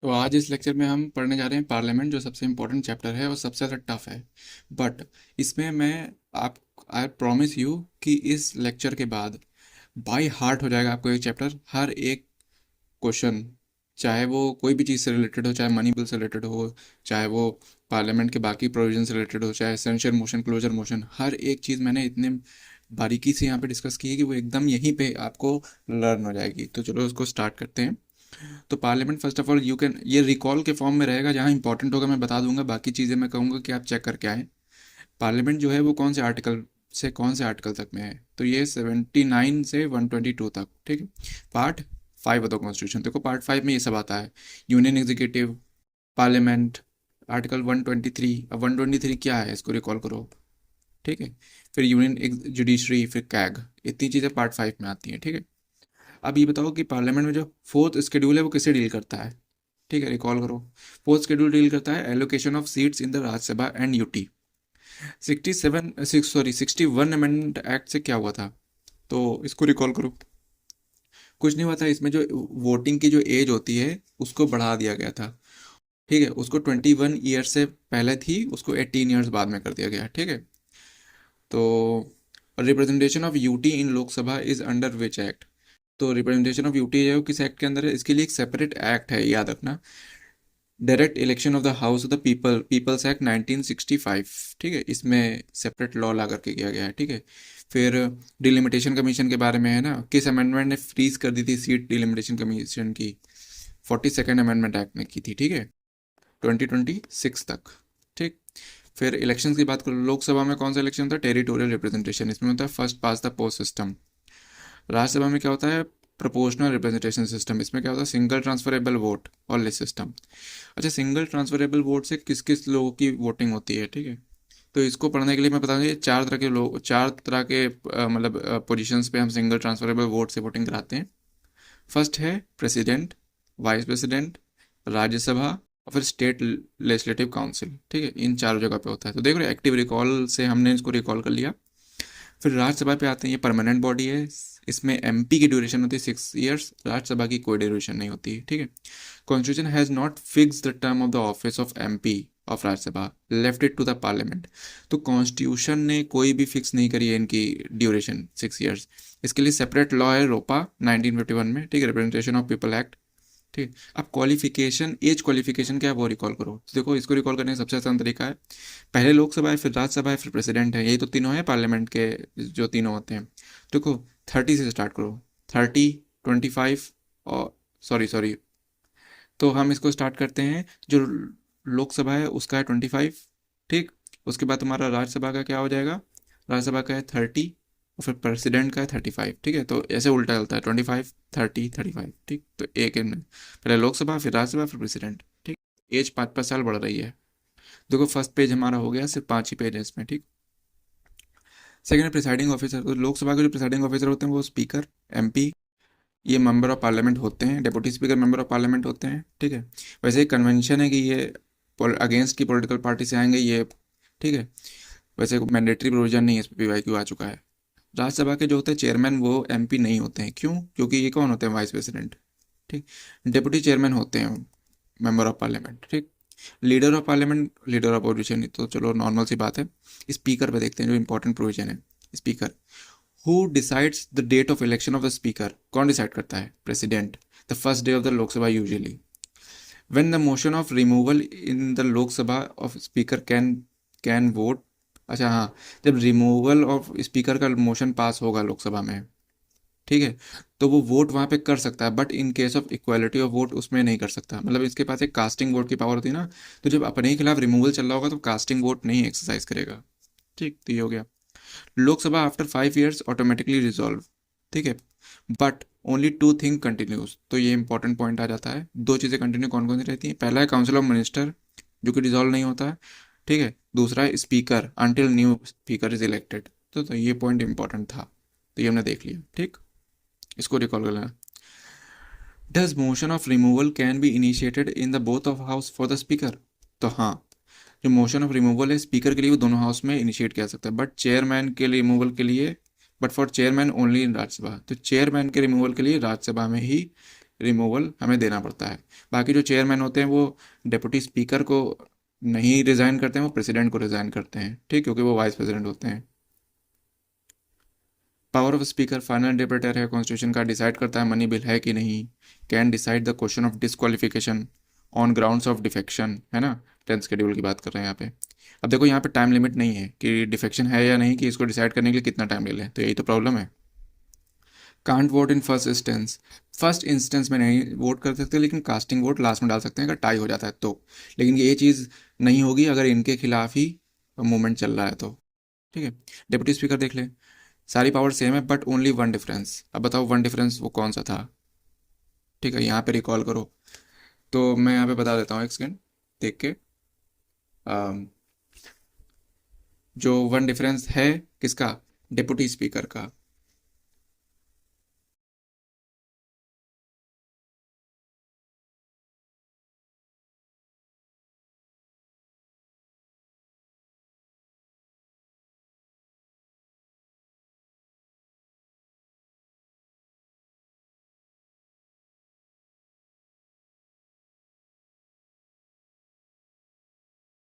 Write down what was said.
तो आज इस लेक्चर में हम पढ़ने जा रहे हैं पार्लियामेंट, जो सबसे इम्पोर्टेंट चैप्टर है और सबसे ज़्यादा टफ है। बट इसमें मैं आप आई प्रॉमिस यू कि इस लेक्चर के बाद बाय हार्ट हो जाएगा आपको एक चैप्टर। हर एक क्वेश्चन, चाहे वो कोई भी चीज़ से रिलेटेड हो, चाहे मनी बिल से रिलेटेड हो, चाहे वो पार्लियामेंट के बाकी प्रोविजन से रिलेटेड हो, चाहे एसेंशियल मोशन, क्लोजर मोशन, हर एक चीज़ मैंने इतने बारीकी से यहाँ पे डिस्कस की है कि वो एकदम यहीं पे आपको लर्न हो जाएगी। तो चलो उसको स्टार्ट करते हैं। तो parliament first of all you can, ये रिकॉल के फॉर्म में रहेगा, जहाँ इंपॉर्टेंट होगा मैं बता दूंगा, बाकी चीज़ें मैं कहूँगा कि आप चेक करके आएँ। पार्लियामेंट जो है वो कौन से आर्टिकल से कौन से आर्टिकल तक में है, तो ये 79 से 122 तक, ठीक है। पार्ट 5 ऑफ द कॉन्स्टिट्यूशन, देखो पार्ट 5 में ये सब आता है। Union executive, parliament, article 123। अब 123 क्या है इसको रिकॉल करो, ठीक है। फिर यूनियन जुडिशरी, फिर कैग, इतनी चीज़ें पार्ट 5 में आती हैं, ठीक है। अब ये बताओ कि पार्लियामेंट में जो फोर्थ स्केड्यूल है वो किससे डील करता है, ठीक है, रिकॉल करो। फोर्थ शेड्यूल डील करता है allocation of seats in the Rajya Sabha and UT. 61 amendment act से क्या हुआ था, तो इसको रिकॉल करो। कुछ नहीं हुआ था, इसमें जो वोटिंग की जो एज होती है उसको बढ़ा दिया गया था, ठीक है। उसको 21 ईयर से पहले थी, उसको 18 ईयर्स बाद में कर दिया गया, ठीक है। तो representation of UT in Lok Sabha is under which act, तो रिप्रेजेंटेशन ऑफ यूटी है वो किस एक्ट के अंदर है, इसके लिए एक सेपरेट एक्ट है, याद रखना। Direct election of the house of the peoples act 1965, ठीक है। इसमें सेपरेट लॉ ला करके किया गया है, ठीक है। फिर डिलिमिटेशन कमीशन के बारे में है ना, किस अमेंडमेंट ने फ्रीज कर दी थी सीट डिलिमिटेशन कमीशन की, 42nd अमेंडमेंट एक्ट ने की थी, ठीक है, 2026 तक, ठीक। फिर इलेक्शन की बात करो, लोकसभा में कौन सा इलेक्शन होता है, टेरिटोरियल रिप्रेजेंटेशन, इसमें होता है first pass the post system. Rajya Sabha में क्या होता है, प्रोपोर्शनल रिप्रेजेंटेशन सिस्टम, इसमें क्या होता है, सिंगल ट्रांसफरेबल वोट और लिस्ट सिस्टम। अच्छा, सिंगल ट्रांसफरेबल वोट से किस किस लोगों की वोटिंग होती है, ठीक है। तो इसको पढ़ने के लिए मैं बता दूँ, ये चार तरह के लोग, चार तरह के मतलब पोजीशंस पे हम सिंगल ट्रांसफरेबल वोट से वोटिंग कराते हैं। फर्स्ट है प्रेसिडेंट, वाइस प्रेसिडेंट, राज्यसभा और फिर स्टेट लेजिस्लेटिव काउंसिल, ठीक है। इन चारों जगह पे होता है। तो देख रहे एक्टिव रिकॉल से हमने इसको रिकॉल कर लिया। फिर राज्यसभा पे आते हैं, ये परमानेंट बॉडी है, इसमें एमपी की ड्यूरेशन होती है 6 ईयर्स, राज्यसभा की कोई ड्यूरेशन नहीं होती, ठीक है। Constitution has not fix the term of the office of MP of Rajya Sabha, left it to the parliament. तो कॉन्स्टिट्यूशन ने कोई भी फिक्स नहीं करी है इनकी ड्यूरेशन 6 ईयर्स। इसके लिए सेपरेट लॉ है, रोपा 1951 में, ठीक है, रिप्रेजेंटेशन ऑफ पीपल एक्ट, ठीक। अब क्वालिफिकेशन, एज क्वालिफिकेशन क्या है वो रिकॉल करो। तो देखो इसको रिकॉल करने का सबसे आसान तरीका है, पहले लोकसभा है, फिर राज्यसभा है, फिर प्रेसिडेंट है, यही तो तीनों है पार्लियामेंट के, जो तीनों होते हैं। देखो 30 से स्टार्ट करो, 30, 25 और सॉरी सॉरी, तो हम इसको स्टार्ट करते हैं, जो लोकसभा है उसका है 25, ठीक। उसके बाद तुम्हारा राज्यसभा का क्या हो जाएगा, राज्यसभा का है 30 और फिर प्रेसिडेंट का है 35, ठीक है। तो ऐसे उल्टा चलता है, 25, 30, 35, ठीक। तो एक इन पहले लोकसभा, फिर राज्यसभा, फिर प्रेसिडेंट, ठीक। एज 5-5 साल बढ़ रही है। देखो फर्स्ट पेज हमारा हो गया, सिर्फ 5 ही पेज है इसमें, ठीक। सेकंड है प्रिसाइडिंग ऑफिसर, तो लोकसभा के जो प्रिसाइडिंग ऑफिसर होते हैं वो स्पीकर, एमपी, ये मेंबर ऑफ पार्लियामेंट होते हैं, deputy speaker member of parliament होते हैं, ठीक है। वैसे एक कन्वेंशन है कि ये अगेंस्ट की पॉलिटिकल पार्टी से आएंगे ये, ठीक है। वैसे मैंडेटरी प्रोविजन नहीं है, इस पर पीवाईक्यू आ चुका है। राज्यसभा के जो होते हैं चेयरमैन वो एमपी नहीं होते हैं, क्यों, क्योंकि ये कौन होते हैं, वाइस प्रेसिडेंट, ठीक। डिप्टी चेयरमैन होते हैं मेंबर ऑफ पार्लियामेंट, ठीक। Leader of parliament, leader of opposition, तो चलो नॉर्मल सी बात है। स्पीकर पे देखते हैं, जो इंपॉर्टेंट प्रोविजन है। Speaker, who decides the date of election of the speaker, कौन डिसाइड करता है, president, the first day of the Lok Sabha usually. When the motion of removal in the Lok Sabha of speaker can vote, अच्छा हाँ, जब removal of speaker का motion pass होगा लोकसभा में, ठीक है, तो वो वोट वहाँ पे कर सकता है, but in case of equality of vote उसमें नहीं कर सकता। मतलब इसके पास एक कास्टिंग वोट की पावर होती है ना, तो जब अपने ही खिलाफ रिमूवल चल रहा होगा तो कास्टिंग वोट नहीं एक्सरसाइज करेगा, ठीक। तो ये हो गया। Lok Sabha after 5 years automatically resolve, ठीक है, but only two thing continues. तो ये इंपॉर्टेंट पॉइंट आ जाता है, दो चीज़ें कंटिन्यू कौन कौन सी रहती हैं, पहला है काउंसिल ऑफ मिनिस्टर, जो कि डिजॉल्व नहीं होता है, ठीक है। दूसरा है speaker until new speaker is elected. तो ये पॉइंट इंपॉर्टेंट था, तो ये हमने देख लिया, ठीक। इसको रिकॉल कर लेना। Does motion of removal can be initiated in the both of house for the speaker, तो हाँ, जो मोशन ऑफ रिमूवल है स्पीकर के लिए वो दोनों हाउस में इनिशिएट किया सकता है, बट चेयरमैन के रिमूवल के लिए, but for chairman only in Rajya Sabha, तो चेयरमैन के रिमूवल के लिए राज्यसभा में ही रिमूवल हमें देना पड़ता है। बाकी जो चेयरमैन होते हैं वो डिप्टी स्पीकर को नहीं रिजाइन करते हैं, वो प्रेसिडेंट को रिजाइन करते हैं, ठीक, क्योंकि वो वाइस प्रेसिडेंट होते हैं। Power of speaker final interpreter है, कॉन्स्टिट्यूशन का डिसाइड करता है मनी बिल है कि नहीं। Can decide the question of disqualification on grounds of defection, है ना, 10th शेड्यूल की बात कर रहे हैं यहाँ पे। अब देखो यहाँ पे टाइम लिमिट नहीं है कि डिफेक्शन है या नहीं, कि इसको डिसाइड करने के लिए कितना टाइम ले लें, तो यही तो प्रॉब्लम है। Can't vote in first instance, first instance में नहीं वोट कर सकते, लेकिन कास्टिंग वोट लास्ट में डाल सकते हैं अगर टाई हो जाता है तो। लेकिन ये चीज़ नहीं होगी अगर इनके खिलाफ ही मूवमेंट चल रहा है तो। ठीक है। डिप्टी स्पीकर देख ले, सारी पावर सेम है बट ओनली वन डिफरेंस। अब बताओ वन डिफरेंस वो कौन सा था। ठीक है, यहाँ पे रिकॉल करो। तो मैं यहाँ पे बता देता हूँ, एक सेकेंड देख के। जो वन डिफरेंस है किसका, डिप्टी स्पीकर का।